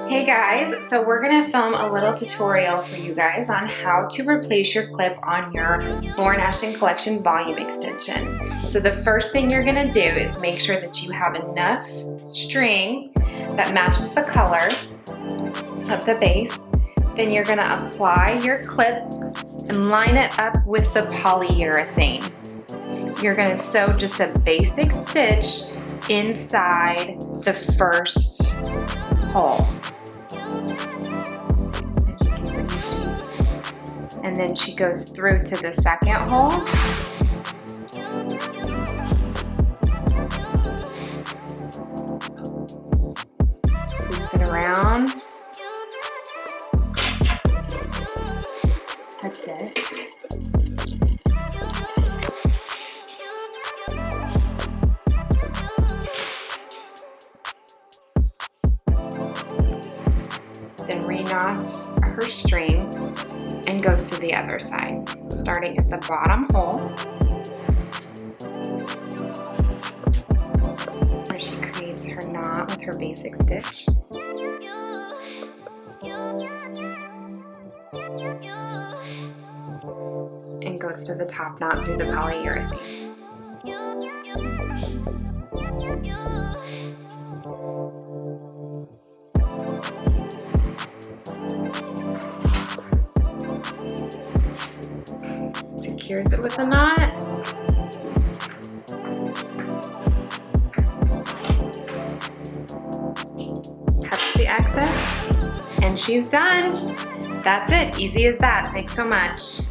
Hey guys, so we're gonna film a little tutorial for you guys on how to replace your clip on your Lauren Ashtyn Collection volume extension. So the first thing you're gonna do is make sure that you have enough string that matches the color of the base. Then you're gonna apply your clip and line it up with the polyurethane. You're gonna sew just a basic stitch inside the first hole. As you can see, and then she goes through to the second hole. Loops it around. That's it. Then reknots her string and goes to the other side, starting at the bottom hole where she creates her knot with her basic stitch. And goes to the top knot through the polyurethane. Secures it with a knot. Cuts the excess, and she's done. That's it, easy as that. Thanks so much.